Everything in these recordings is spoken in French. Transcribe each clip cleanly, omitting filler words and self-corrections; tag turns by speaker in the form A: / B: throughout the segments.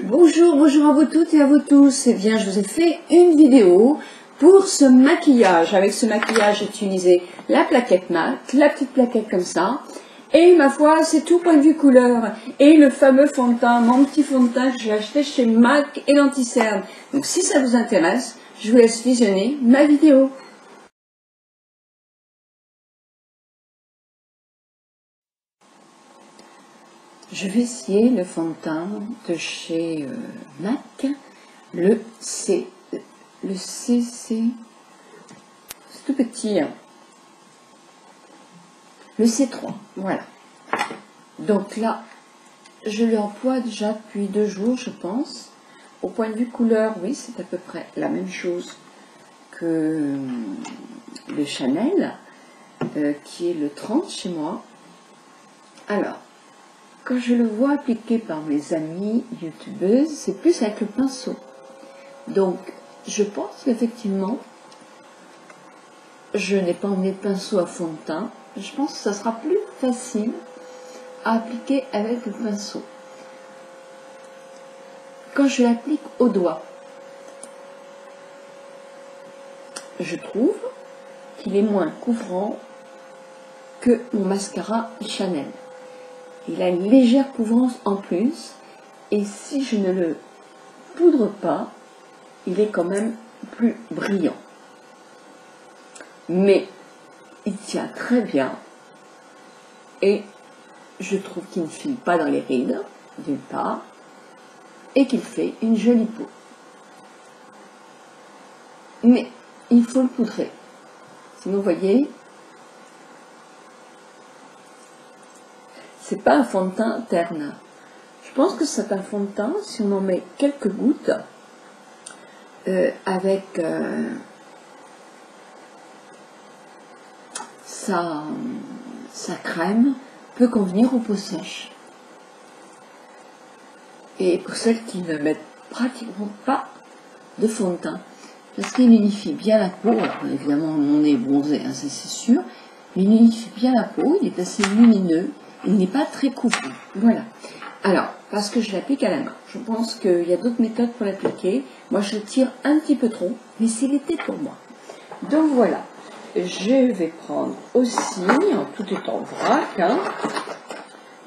A: Bonjour, bonjour à vous toutes et à vous tous. Eh bien, je vous ai fait une vidéo pour ce maquillage. Avec ce maquillage, j'ai utilisé la plaquette mat, la petite plaquette comme ça. Et ma foi, c'est tout point de vue couleur. Et le fameux fond de teint, mon petit fond de teint que j'ai acheté chez MAC et Lenticerne. Donc si ça vous intéresse, je vous laisse visionner ma vidéo. Je vais essayer le fond de teint de chez MAC, le CC, c'est tout petit, hein. Le C3, voilà. Donc là, je l'emploie déjà depuis 2 jours, je pense. Au point de vue couleur, oui, c'est à peu près la même chose que le Chanel, qui est le 30 chez moi. Alors, quand je le vois appliqué par mes amies youtubeuses, c'est plus avec le pinceau. Donc, je pense qu'effectivement, je n'ai pas emmené de pinceau à fond de teint. Je pense que ça sera plus facile à appliquer avec le pinceau. Quand je l'applique au doigt, je trouve qu'il est moins couvrant que mon mascara Chanel. Il a une légère couvrance en plus, et si je ne le poudre pas, il est quand même plus brillant. Mais il tient très bien, et je trouve qu'il ne file pas dans les rides, d'une part, et qu'il fait une jolie peau. Mais il faut le poudrer. Sinon, vous voyez, c'est pas un fond de teint terne. Je pense que c'est un fond de teint, si on en met quelques gouttes, avec sa crème, peut convenir aux peaux sèches. Et pour celles qui ne mettent pratiquement pas de fond de teint, parce qu'il unifie bien la peau. Alors évidemment, on est bronzé, hein, c'est sûr, mais il unifie bien la peau, il est assez lumineux, il n'est pas très couvrant. Voilà. Alors, parce que je l'applique à la main, je pense qu'il y a d'autres méthodes pour l'appliquer. Moi, je tire un petit peu trop, mais c'est l'été pour moi. Donc voilà, je vais prendre aussi, en tout étant vrac, hein,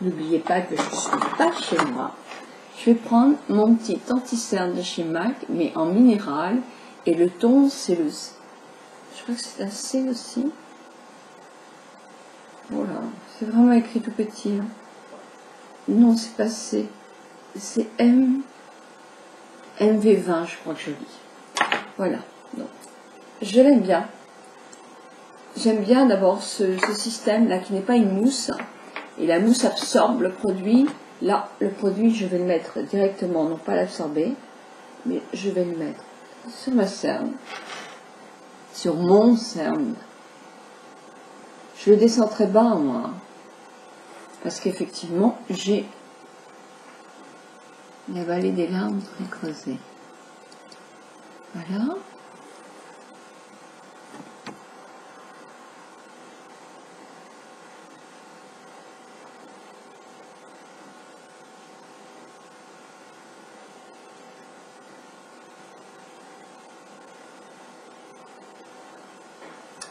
A: n'oubliez pas que je ne suis pas chez moi, je vais prendre mon petit anti-cerne de chez MAC, mais en minéral, et le ton, c'est le C. Je crois que c'est un C aussi. Voilà, c'est vraiment écrit tout petit. Hein. Non, c'est pas C. C'est MV20, je crois que je lis. Voilà, donc, je l'aime bien. J'aime bien d'abord ce système-là qui n'est pas une mousse. Et la mousse absorbe le produit. Là, le produit, je vais le mettre directement, non pas l'absorber, mais je vais le mettre sur ma cerne, sur mon cerne. Je le descends très bas, moi, parce qu'effectivement, j'ai la vallée des larmes très creusée. Voilà.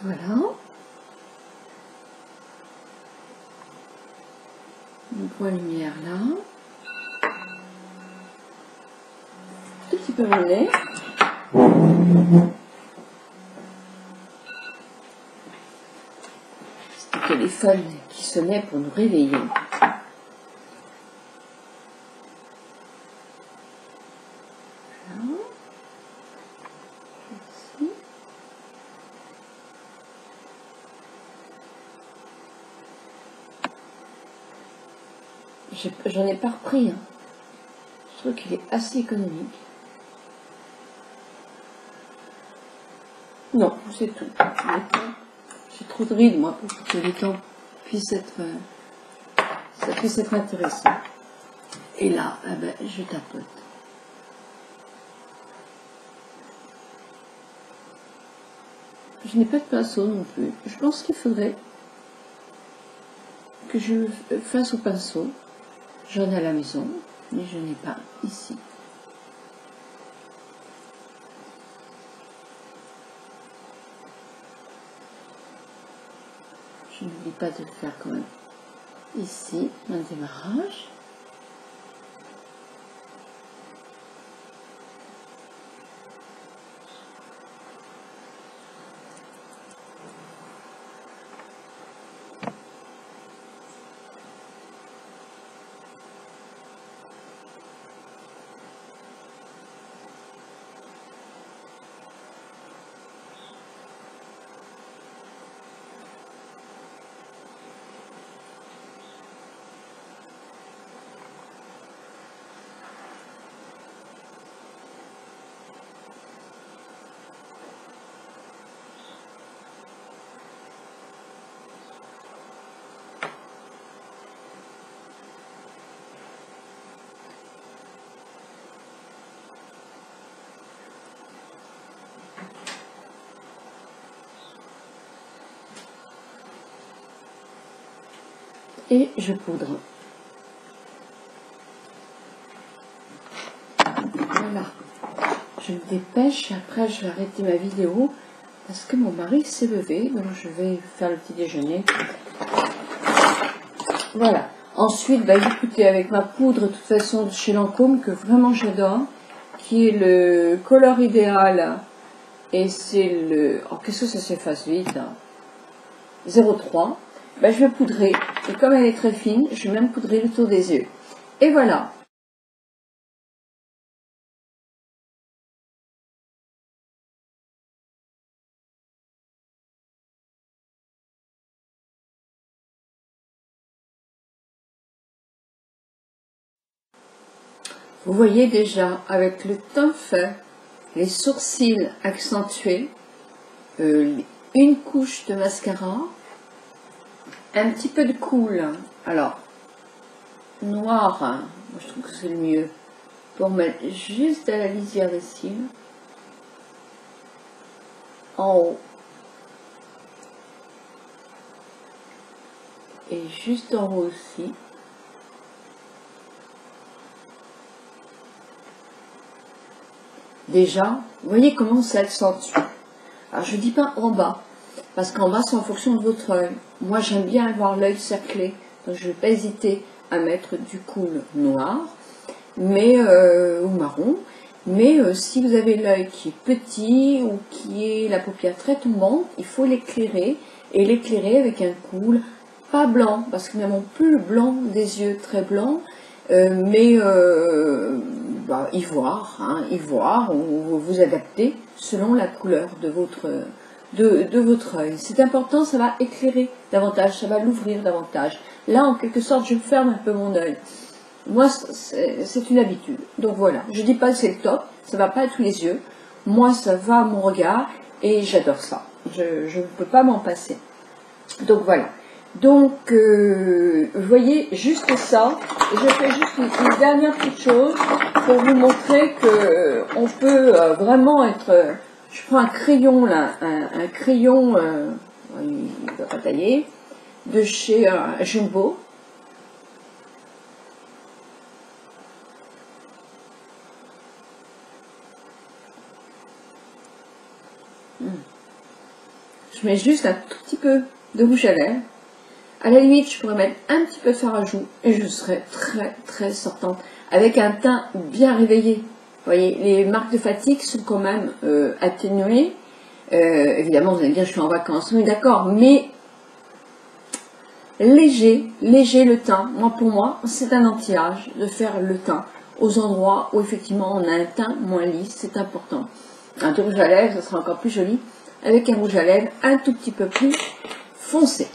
A: Voilà. Le point lumière là. Tout petit peu mon nez. C'est le téléphone qui sonnait pour nous réveiller. J'en ai pas repris. Hein. Je trouve qu'il est assez économique. Non, c'est tout. J'ai trop de rides, moi, pour que les temps puissent être, ça puisse être intéressant. Et là, eh ben, je tapote. Je n'ai pas de pinceau non plus. Je pense qu'il faudrait que je fasse au pinceau. J'en ai à la maison, mais je n'ai pas ici. Je n'oublie pas de le faire quand même ici, un démarrage. Et je poudre. Voilà. Je me dépêche, après je vais arrêter ma vidéo parce que mon mari s'est levé, donc je vais faire le petit déjeuner. Voilà. Ensuite, écoutez, avec ma poudre, de toute façon, de chez Lancôme, que vraiment j'adore, qui est le Color Idéal, et c'est le... Oh, qu'est-ce que ça s'efface vite, hein, 03. Je vais poudrer, et comme elle est très fine, je vais même poudrer le tour des yeux. Et voilà. Vous voyez déjà, avec le teint fait, les sourcils accentués, une couche de mascara, un petit peu de cool, alors, noir, hein, moi je trouve que c'est le mieux, pour mettre juste à la lisière des cils, en haut, et juste en haut aussi. Déjà, vous voyez comment ça accentue. Alors je dis pas en bas, parce qu'en bas c'est en fonction de votre œil. Moi j'aime bien avoir l'œil cerclé, donc je ne vais pas hésiter à mettre du cool noir, mais ou marron. Mais si vous avez l'œil qui est petit ou qui est la paupière très tombante, il faut l'éclairer, et l'éclairer avec un cool pas blanc, parce que nous n'avons plus le blanc des yeux très blanc, mais ivoire, hein, ivoire, ou vous adaptez selon la couleur de votre œil. C'est important, ça va éclairer davantage, ça va l'ouvrir davantage. Là, en quelque sorte, je ferme un peu mon œil. Moi, c'est une habitude. Donc voilà, je dis pas que c'est le top, ça va pas à tous les yeux. Moi, ça va à mon regard et j'adore ça. Je ne peux pas m'en passer. Donc voilà. Donc, vous voyez, juste ça. Et je fais juste une dernière petite chose pour vous montrer que on peut vraiment être... je prends un crayon, là, un crayon, il ne va pas tailler, de chez Jumbo. Je mets juste un tout petit peu de rouge à lèvres. À la limite, je pourrais mettre un petit peu de fard à joues et je serais très très sortante. Avec un teint bien réveillé. Vous voyez, les marques de fatigue sont quand même atténuées. Évidemment, vous allez me dire, je suis en vacances. Oui, d'accord, mais léger le teint. Moi, pour moi, c'est un anti-âge de faire le teint aux endroits où effectivement on a un teint moins lisse. C'est important. Un rouge à lèvres, ça sera encore plus joli. Avec un rouge à lèvres un tout petit peu plus foncé.